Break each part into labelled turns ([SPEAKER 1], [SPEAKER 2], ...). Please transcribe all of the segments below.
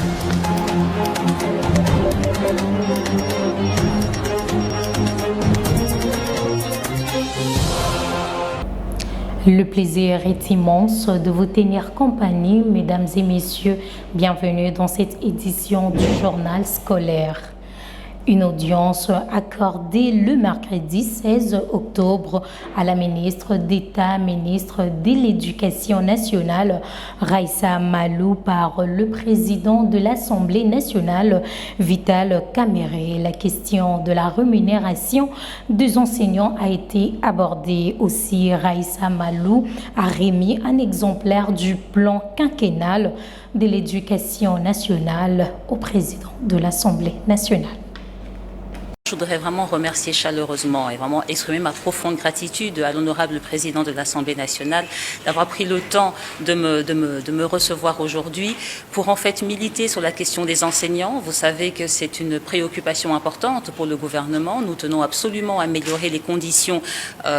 [SPEAKER 1] Le plaisir est immense de vous tenir compagnie, mesdames et messieurs. Bienvenue dans cette édition du journal scolaire. Une audience accordée le mercredi 16 octobre à la ministre d'État, ministre de l'Éducation nationale, Raissa Malou, par le président de l'Assemblée nationale, Vital Kamerhe. La question de la rémunération des enseignants a été abordée aussi. Raissa Malou a remis un exemplaire du plan quinquennal de l'éducation nationale au président de l'Assemblée nationale.
[SPEAKER 2] Je voudrais vraiment remercier chaleureusement et vraiment exprimer ma profonde gratitude à l'honorable président de l'Assemblée nationale d'avoir pris le temps de me recevoir aujourd'hui pour en fait militer sur la question des enseignants. Vous savez que c'est une préoccupation importante pour le gouvernement. Nous tenons absolument à améliorer les conditions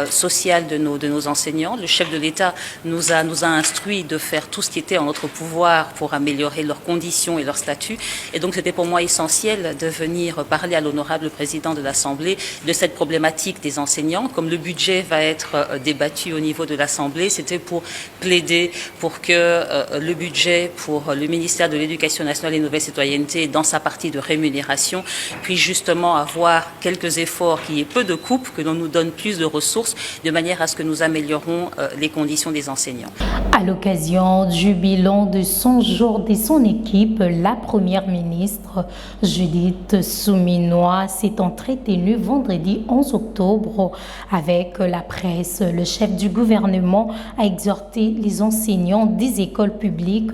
[SPEAKER 2] sociales de nos enseignants. Le chef de l'État nous a instruit de faire tout ce qui était en notre pouvoir pour améliorer leurs conditions et leur statut. Et donc c'était pour moi essentiel de venir parler à l'honorable président de l'Assemblée de cette problématique des enseignants. Comme le budget va être débattu au niveau de l'Assemblée, c'était pour plaider pour que le budget pour le ministère de l'Éducation nationale et de la Nouvelle Citoyenneté, dans sa partie de rémunération, puisse justement avoir quelques efforts, qu'il y ait peu de coupes, que l'on nous donne plus de ressources, de manière à ce que nous améliorons les conditions des enseignants.
[SPEAKER 1] À l'occasion du bilan de 100 jours de son équipe, la première ministre Judith Souminois s'est entretenue vendredi 11 octobre avec la presse. Le chef du gouvernement a exhorté les enseignants des écoles publiques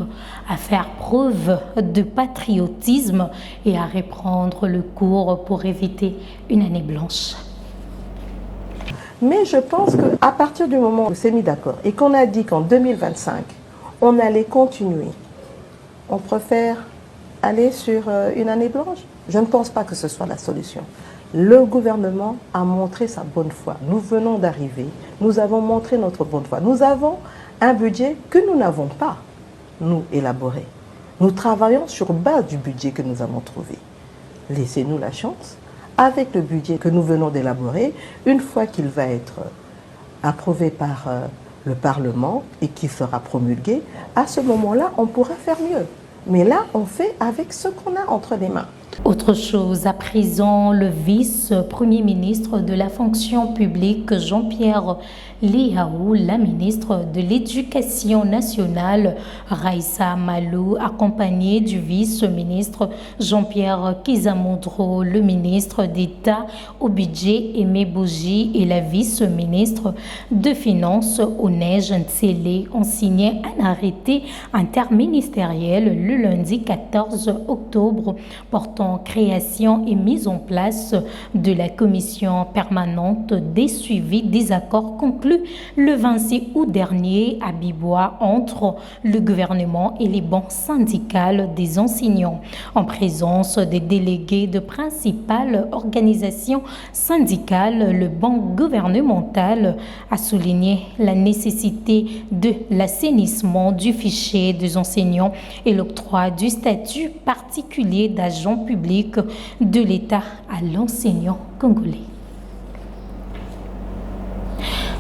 [SPEAKER 1] à faire preuve de patriotisme et à reprendre le cours pour éviter une année blanche.
[SPEAKER 3] Mais je pense qu'à partir du moment où on s'est mis d'accord et qu'on a dit qu'en 2025, on allait continuer, on préfère aller sur une année blanche. Je ne pense pas que ce soit la solution. Le gouvernement a montré sa bonne foi. Nous venons d'arriver, nous avons montré notre bonne foi. Nous avons un budget que nous n'avons pas, nous, élaboré. Nous travaillons sur base du budget que nous avons trouvé. Laissez-nous la chance. Avec le budget que nous venons d'élaborer, une fois qu'il va être approuvé par le Parlement et qu'il sera promulgué, à ce moment-là, on pourra faire mieux. Mais là, on fait avec ce qu'on a entre les mains.
[SPEAKER 1] Autre chose, à présent, le vice-premier ministre de la fonction publique, Jean-Pierre Liaou, la ministre de l'Éducation nationale, Raissa Malou, accompagnée du vice-ministre Jean-Pierre Kizamondro, le ministre d'État au budget Aimé Bougie et la vice-ministre de Finances Onej Ntsele ont signé un arrêté interministériel le lundi 14 octobre portant création et mise en place de la commission permanente des suivis des accords conclus le 26 août dernier à Bibois entre le gouvernement et les banques syndicales des enseignants. En présence des délégués de principales organisations syndicales, le banc gouvernemental a souligné la nécessité de l'assainissement du fichier des enseignants et l'octroi du statut particulier d'agent public de l'État à l'enseignant congolais.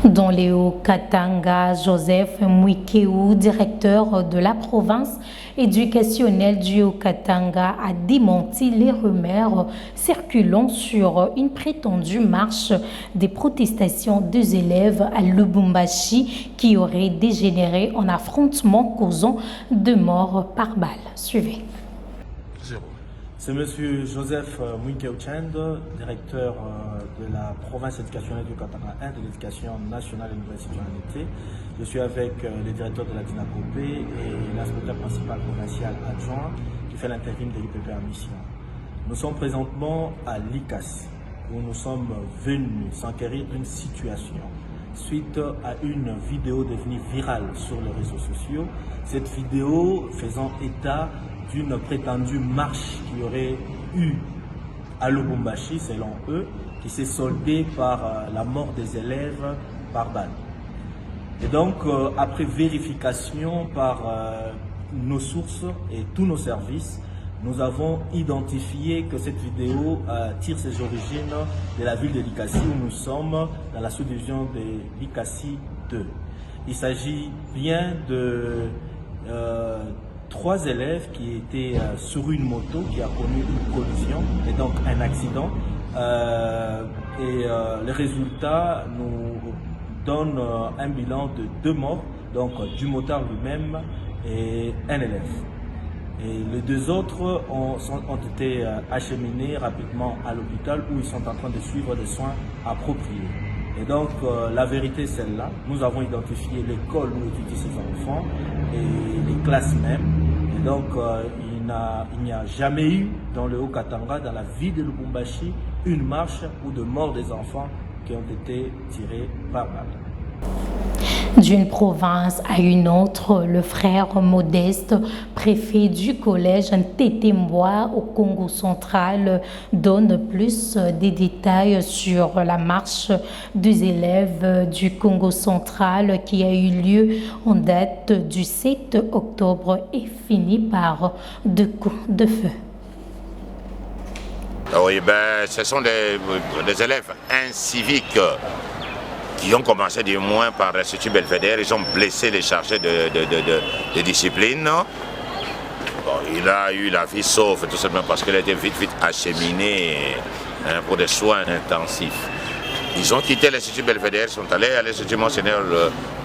[SPEAKER 1] Dans les Hauts-Katanga, Joseph Mwikeu, directeur de la province éducationnelle du Haut-Katanga, a démenti les rumeurs circulant sur une prétendue marche des protestations des élèves à Lubumbashi qui aurait dégénéré en affrontement causant 2 morts par balle. Suivez.
[SPEAKER 4] C'est M. Joseph Mwikeu Chendo, directeur de la province éducationnelle du Katanga 1 de l'éducation nationale et de la nouvelle citoyenneté. Je suis avec le directeur de la DINAPOP et l'inspecteur principal provincial adjoint qui fait l'intérim de l'IPP en mission. Nous sommes présentement à l'ICAS où nous sommes venus s'enquérir d'une situation suite à une vidéo devenue virale sur les réseaux sociaux. Cette vidéo faisant état d'une prétendue marche qui aurait eu à Lubumbashi, selon eux, qui s'est soldée par la mort des élèves par balle. Et donc, après vérification par nos sources et tous nos services, nous avons identifié que cette vidéo tire ses origines de la ville de Likasi où nous sommes dans la sous-division de Likasi 2. Il s'agit bien de 3 élèves qui étaient sur une moto qui a connu une collision et donc un accident. Les résultats nous donnent un bilan de 2 morts, donc du motard lui-même et un élève. Et les 2 autres ont été acheminés rapidement à l'hôpital où ils sont en train de suivre des soins appropriés. Et donc la vérité est celle-là. Nous avons identifié l'école où étudient ces enfants et les classes même. Et donc il n'y a jamais eu dans le Haut-Katanga, dans la ville de Lubumbashi, une marche ou de mort des enfants qui ont été tirés par balle.
[SPEAKER 1] D'une province à une autre, le frère Modeste, préfet du collège Ntetemboa au Congo central, donne plus de détails sur la marche des élèves du Congo central qui a eu lieu en date du 7 octobre et finit par 2 coups de feu.
[SPEAKER 5] Oui, ce sont des élèves inciviques qui ont commencé du moins par l'Institut Belvédère. Ils ont blessé les chargés de discipline. Bon, il a eu la vie sauve tout simplement parce qu'il a été vite acheminé pour des soins intensifs. Ils ont quitté l'Institut Belvédère, ils sont allés à l'Institut Monseigneur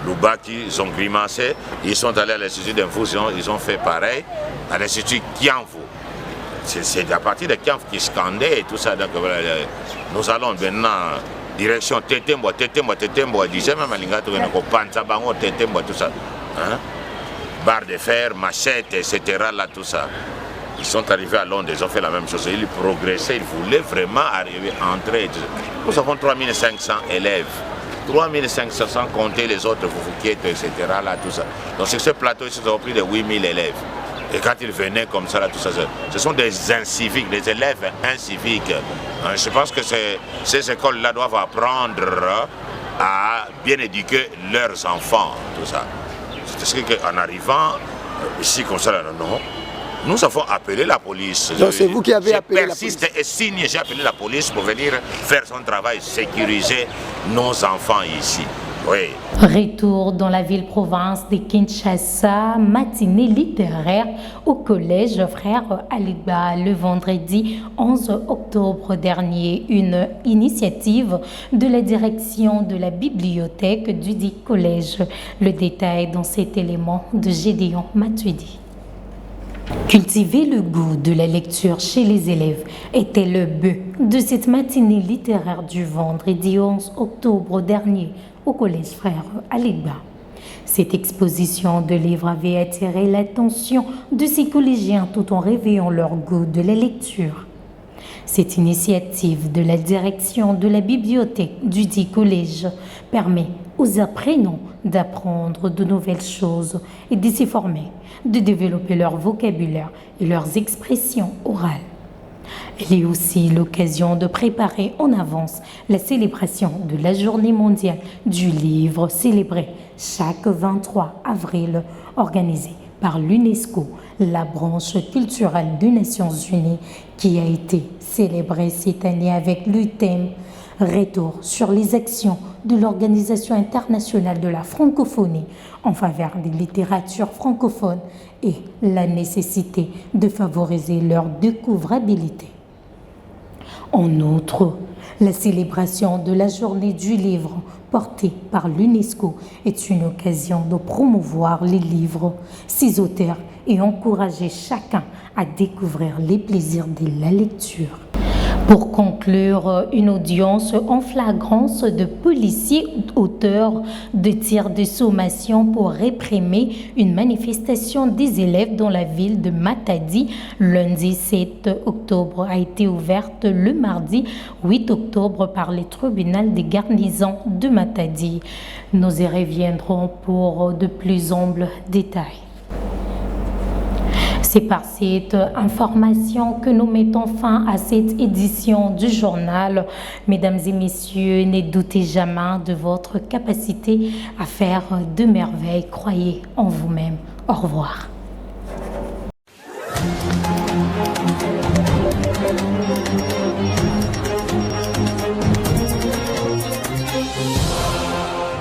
[SPEAKER 5] Loubaki, ils ont grimacé, ils sont allés à l'Institut d'Infusion, ils ont fait pareil à l'Institut Kianfu. C'est à partir de Kianfu qui scandait et tout ça. Donc, voilà, nous allons maintenant direction Tetembo, il disait même à Lingato, Panzabango, Tetembo, tout ça. Hein? Barre de fer, machette, etc. Là, tout ça. Ils sont arrivés à Londres, ils ont fait la même chose. Ils progressaient, ils voulaient vraiment arriver, entrer. Nous avons 3500 élèves. 3500 sans compter les autres Foufoukietes, etc. Là, tout ça. Donc sur ce plateau, ils ont pris de 8000 élèves. Et quand ils venaient comme ça, là, tout ça, ce sont des inciviques, des élèves inciviques. Je pense que ces écoles-là doivent apprendre à bien éduquer leurs enfants, tout ça. C'est qu'en arrivant ici comme ça, là, non, nous avons appelé la police.
[SPEAKER 6] Donc c'est vous qui avez appelé la police.
[SPEAKER 5] Et signe, j'ai appelé la police pour venir faire son travail, sécuriser nos enfants ici. Oui.
[SPEAKER 1] Retour dans la ville-province de Kinshasa, matinée littéraire au collège Frère Aligba le vendredi 11 octobre dernier. Une initiative de la direction de la bibliothèque du dit collège. Le détail dans cet élément de Gédéon Matuidi. Cultiver le goût de la lecture chez les élèves était le but de cette matinée littéraire du vendredi 11 octobre dernier au collège Frère Aligba. Cette exposition de livres avait attiré l'attention de ces collégiens tout en réveillant leur goût de la lecture. Cette initiative de la direction de la bibliothèque du dit collège permet aux apprenants d'apprendre de nouvelles choses et de s'y former, de développer leur vocabulaire et leurs expressions orales. Elle est aussi l'occasion de préparer en avance la célébration de la Journée mondiale du livre célébrée chaque 23 avril, organisée par l'UNESCO, la branche culturelle des Nations Unies, qui a été célébrée cette année avec le thème « Retour sur les actions de l'Organisation internationale de la francophonie en faveur des littératures francophones et la nécessité de favoriser leur découvrabilité ». En outre, la célébration de la journée du livre portée par l'UNESCO est une occasion de promouvoir les livres, ses auteurs et encourager chacun à découvrir les plaisirs de la lecture. Pour conclure, une audience en flagrance de policiers auteurs de tirs de sommation pour réprimer une manifestation des élèves dans la ville de Matadi lundi 7 octobre a été ouverte le mardi 8 octobre par le tribunal des garnisons de Matadi. Nous y reviendrons pour de plus amples détails. C'est par cette information que nous mettons fin à cette édition du journal. Mesdames et messieurs, ne doutez jamais de votre capacité à faire de merveilles. Croyez en vous-même. Au revoir.